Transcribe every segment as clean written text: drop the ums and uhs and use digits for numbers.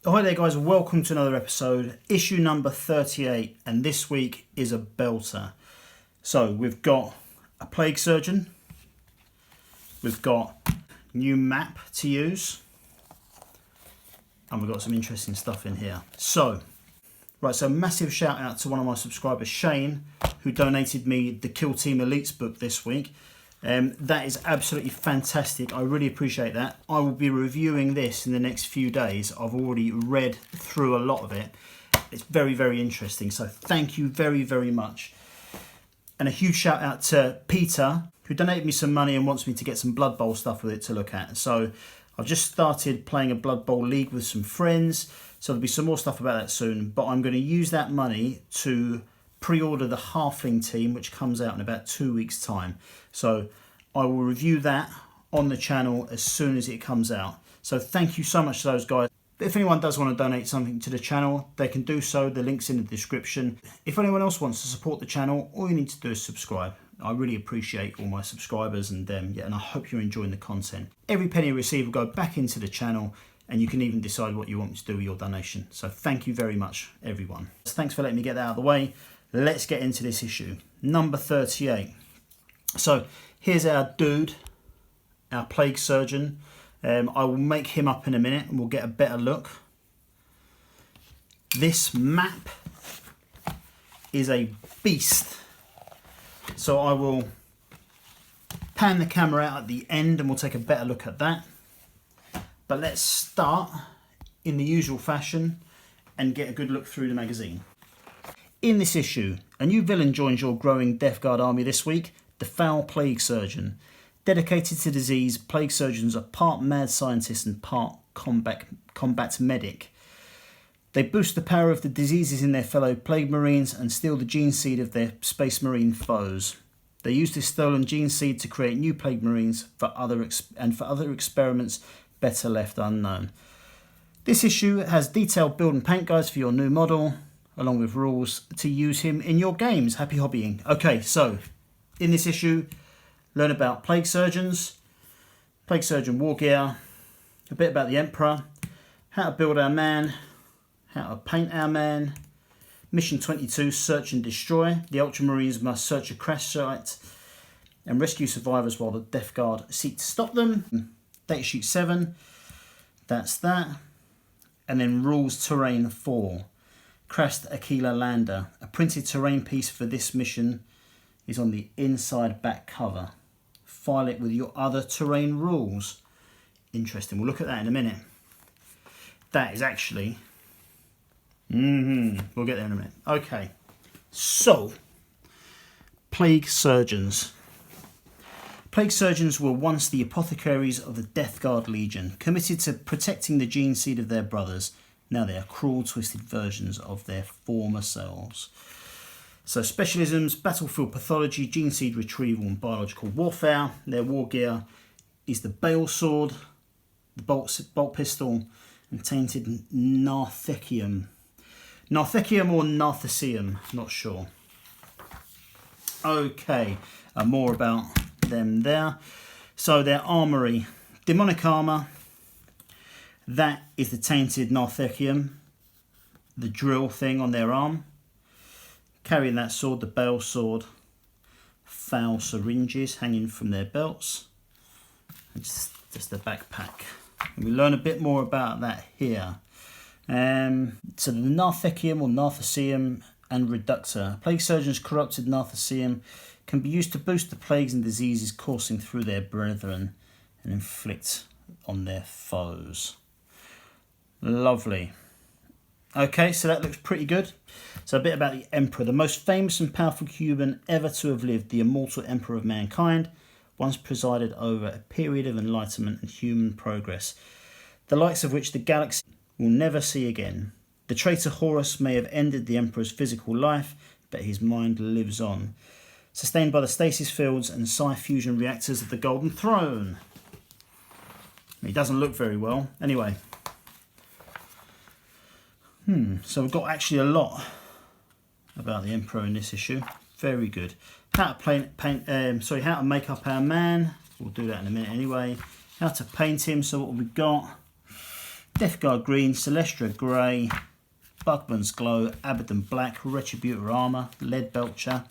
Oh, hi there guys, welcome to another episode, issue number 38, and this week is a belter. So we've got a plague surgeon, we've got new map to use, and we've got some interesting stuff in here. So massive shout out to one of my subscribers, Shane, who donated me the Kill Team Elites book this week. That is absolutely fantastic. I really appreciate that. I will be reviewing this in the next few days. I've already read through a lot of it. It's very, very interesting. So thank you very, very much. And a huge shout out to Peter, who donated me some money and wants me to get some Blood Bowl stuff with it to look at. So I've just started playing a Blood Bowl league with some friends. So there'll be some more stuff about that soon. But I'm going to use that money to pre-order the Halfling team, which comes out in about 2 weeks' time. So I will review that on the channel as soon as it comes out. So thank you so much to those guys. If anyone does want to donate something to the channel, they can do so. The link's in the description. If anyone else wants to support the channel, all you need to do is subscribe. I really appreciate all my subscribers and and I hope you're enjoying the content. Every penny received will go back into the channel, and you can even decide what you want me to do with your donation. So thank you very much, everyone. Thanks for letting me get that out of the way. Let's get into this issue, number 38. So here's our dude, our plague surgeon. I will make him up in a minute and we'll get a better look. This map is a beast. So I will pan the camera out at the end and we'll take a better look at that. But let's start in the usual fashion and get a good look through the magazine. In this issue, a new villain joins your growing Death Guard army this week, the Foul Plague Surgeon. Dedicated to disease, plague surgeons are part mad scientist and part combat medic. They boost the power of the diseases in their fellow plague marines and steal the gene seed of their space marine foes. They use this stolen gene seed to create new plague marines for other experiments better left unknown. This issue has detailed build and paint guides for your new model, along with rules to use him in your games. Happy hobbying. Okay, so in this issue, learn about plague surgeons, plague surgeon war gear, a bit about the Emperor, how to build our man, how to paint our man, mission 22, search and destroy. The Ultramarines must search a crash site and rescue survivors while the Death Guard seek to stop them. Datasheet 7, that's that. And then rules terrain 4. Crashed Aquila Lander. A printed terrain piece for this mission is on the inside back cover. File it with your other terrain rules. Interesting. We'll look at that in a minute. That is actually... We'll get there in a minute. Okay. So, plague surgeons. Plague surgeons were once the apothecaries of the Death Guard Legion, committed to protecting the gene seed of their brothers. Now they are cruel, twisted versions of their former selves. So specialisms, battlefield pathology, gene seed retrieval and biological warfare. Their war gear is the bale sword, the bolt pistol and tainted narthecium. Narthecium or narthecium, not sure. Okay, more about them there. So their armoury, demonic armour. That is the tainted narthecium, the drill thing on their arm. Carrying that sword, the bale sword, foul syringes hanging from their belts. And just the backpack. And we learn a bit more about that here. So the narthecium or narthecium and reductor. Plague surgeons' corrupted narthecium can be used to boost the plagues and diseases coursing through their brethren and inflict on their foes. Lovely. Okay, so that looks pretty good. So a bit about the Emperor. The most famous and powerful human ever to have lived, the immortal Emperor of mankind, once presided over a period of enlightenment and human progress, the likes of which the galaxy will never see again. The traitor Horus may have ended the Emperor's physical life, but his mind lives on, sustained by the stasis fields and psi-fusion reactors of the Golden Throne. He doesn't look very well. Anyway. So we've got actually a lot about the Emperor in this issue. Very good. How to make up our man. We'll do that in a minute anyway. How to paint him. So what we got? Death Guard green, Celestra grey, Bugman's Glow, Abaddon black, Retributor armour, Lead Belcher,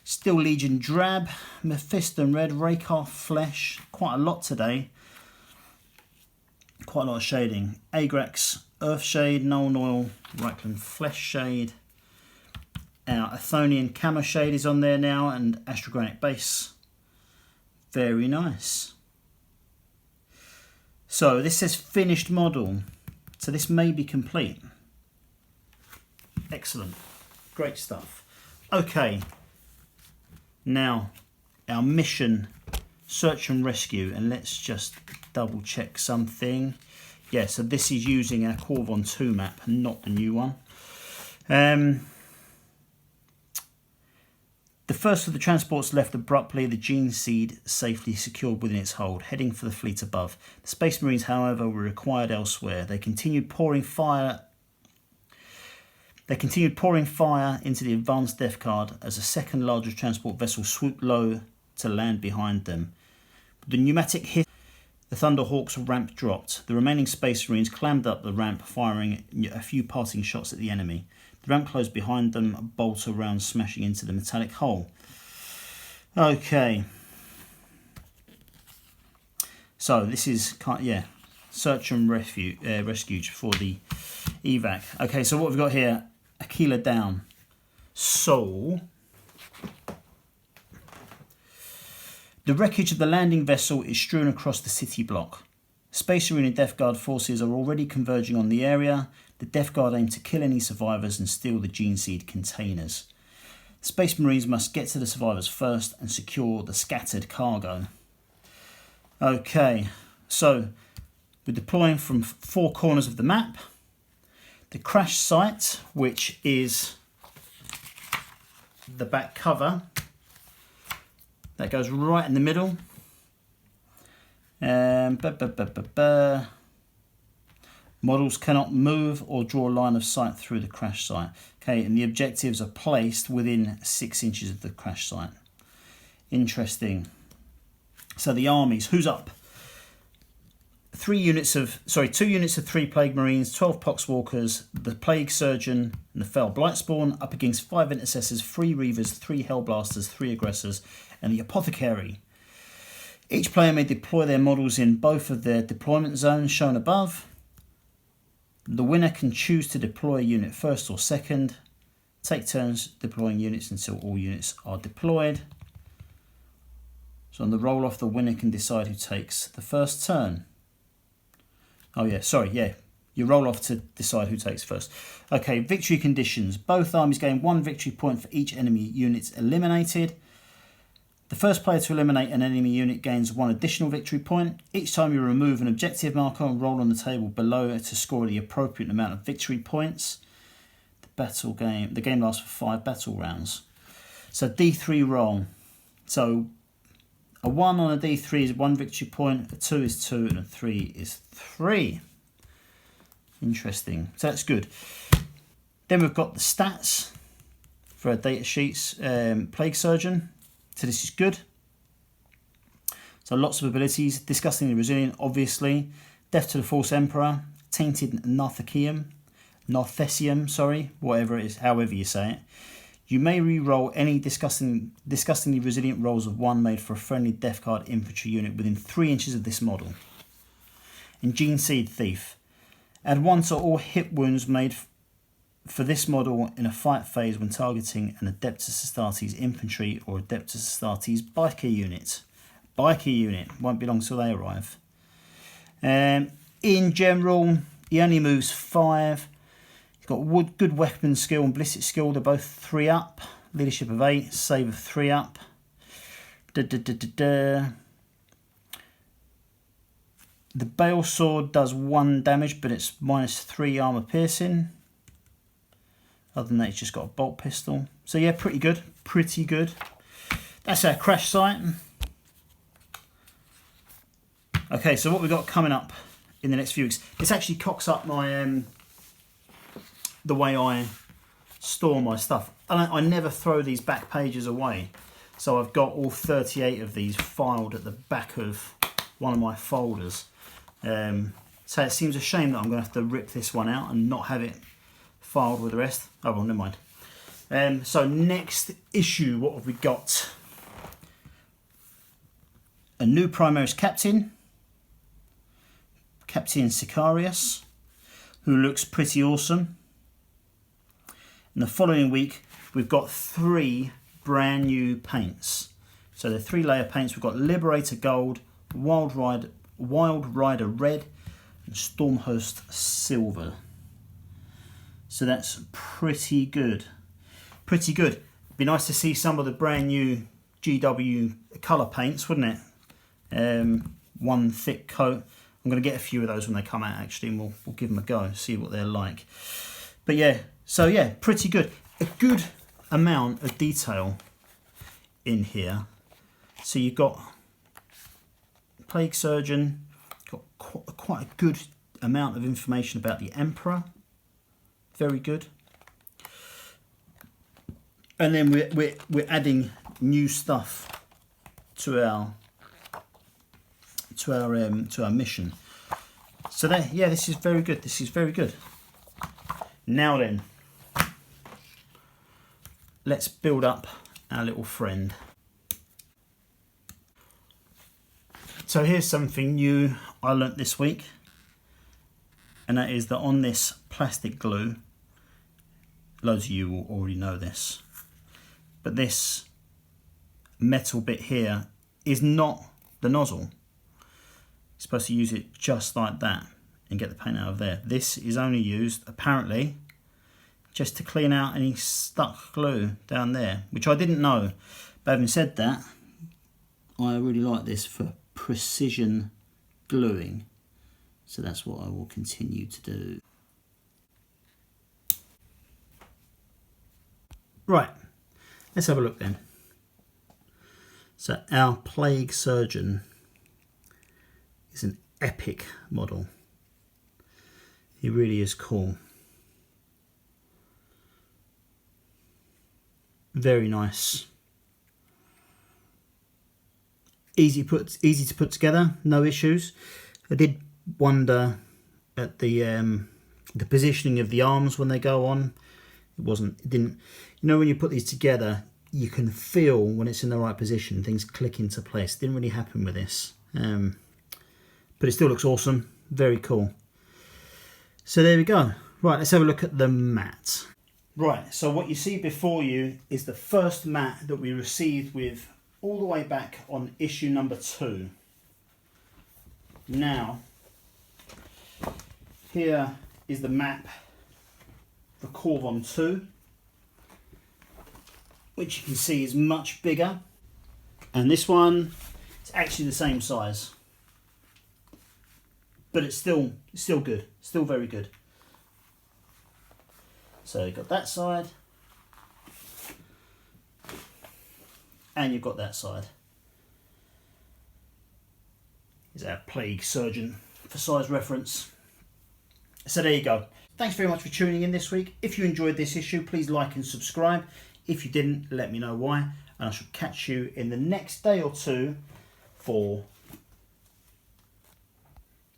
Steel Legion drab, Mephisto red, Rakar flesh, quite a lot today, quite a lot of shading, Agrax Earth Shade, Nolan Oil, Reichland Flesh Shade, our Athonian Camo Shade is on there now, and Astrogranic Base. Very nice. So this says finished model, so this may be complete. Excellent, great stuff. Okay, now our mission, search and rescue, and let's just double check something. Yeah, so this is using our Corvon 2 map, not the new one. The first of the transports left abruptly, the Gene Seed safely secured within its hold, heading for the fleet above. The Space Marines, however, were required elsewhere. They continued pouring fire into the advanced Death Guard as a second larger transport vessel swooped low to land behind them. With the pneumatic hit, the Thunderhawk's ramp dropped. The remaining Space Marines clambered up the ramp, firing a few parting shots at the enemy. The ramp closed behind them, a bolter round smashing into the metallic hull. Okay. So this is, search and rescue for the evac. Okay, so what we've got here, Aquila down. So, the wreckage of the landing vessel is strewn across the city block. Space Marine and Death Guard forces are already converging on the area. The Death Guard aim to kill any survivors and steal the Gene Seed containers. Space Marines must get to the survivors first and secure the scattered cargo. Okay, so we're deploying from 4 corners of the map. The crash site, which is the back cover, that goes right in the middle. Models cannot move or draw a line of sight through the crash site. Okay, and the objectives are placed within 6 inches of the crash site. Interesting. So the armies, who's up? 2 units of 3 Plague Marines, 12 Poxwalkers, the Plague Surgeon, and the Fell Blightspawn up against 5 Intercessors, 3 Reavers, 3 Hellblasters, 3 Aggressors, and the Apothecary. Each player may deploy their models in both of their deployment zones shown above. The winner can choose to deploy a unit first or second. Take turns deploying units until all units are deployed. So on the roll off, the winner can decide who takes the first turn. You roll off to decide who takes first. Okay, victory conditions. Both armies gain 1 victory point for each enemy unit eliminated. The first player to eliminate an enemy unit gains 1 additional victory point. Each time you remove an objective marker and roll on the table below to score the appropriate amount of victory points. The game lasts for 5 battle rounds. So D3 roll. So a 1 on a D3 is 1 victory point, a 2 is 2, and a 3 is 3. Interesting. So that's good. Then we've got the stats for our data sheets. Plague Surgeon. So this is good. So lots of abilities. Disgustingly Resilient, obviously. Death to the False Emperor. Tainted Narthecium, whatever it is, however you say it. You may re-roll any disgustingly resilient rolls of 1 made for a friendly Death Guard infantry unit within 3 inches of this model. And Gene Seed Thief. Add 1 to all hit wounds made for this model in a fight phase when targeting an Adeptus Astartes infantry or Adeptus Astartes biker unit. Biker unit, won't be long till they arrive. In general, he only moves 5. He's got good weapon skill and ballistic skill, they're both 3 up. Leadership of 8, save of 3 up. The Bale Sword does 1 damage, but it's -3 armor piercing. Other than that, he's just got a bolt pistol. So yeah, pretty good. Pretty good. That's our crash site. Okay, so what we've got coming up in the next few weeks. This actually cocks up my the way I store my stuff. I never throw these back pages away. So I've got all 38 of these filed at the back of one of my folders. So So it seems a shame that I'm going to have to rip this one out and not have it filed with the rest. Oh well, never mind. So next issue, what have we got? A new Primaris captain, Captain Sicarius, who looks pretty awesome. And the following week, we've got 3 brand new paints. So the 3-layer paints, we've got Liberator Gold, Wild Rider Red, and Stormhost Silver. So that's pretty good. Pretty good. Be nice to see some of the brand new GW colour paints, wouldn't it? One thick coat. I'm going to get a few of those when they come out actually, and we'll give them a go, see what they're like. But yeah, so yeah, pretty good. A good amount of detail in here. So you've got Plague Surgeon, got quite a good amount of information about the Emperor. Very good. And then we're adding new stuff to our mission. So there, yeah, this is very good. This is very good. Now then, let's build up our little friend. So here's something new I learnt this week, and that is that on this plastic glue, loads of you will already know this, but this metal bit here is not the nozzle. You're supposed to use it just like that and get the paint out of there. This is only used, apparently, just to clean out any stuck glue down there, which I didn't know. But having said that, I really like this for precision gluing. So that's what I will continue to do. Right, let's have a look then. So our Plague Surgeon is an epic model. He really is cool. Very nice. Easy to put together, no issues. I did wonder at the positioning of the arms when they go on. It didn't. You know, when you put these together, you can feel when it's in the right position, things click into place. Didn't really happen with this, but it still looks awesome. Very cool. So there we go. Right, let's have a look at the mat. Right, so what you see before you is the first mat that we received with all the way back on issue number 2. Now, here is the map for Corvon 2, which you can see is much bigger. And this one is actually the same size. But it's still good, still very good. So you've got that side, and you've got that side. Here's our Plague Surgeon for size reference. So there you go. Thanks very much for tuning in this week. If you enjoyed this issue, please like and subscribe. If you didn't, let me know why. And I shall catch you in the next day or two for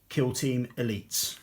Kill Team Elites.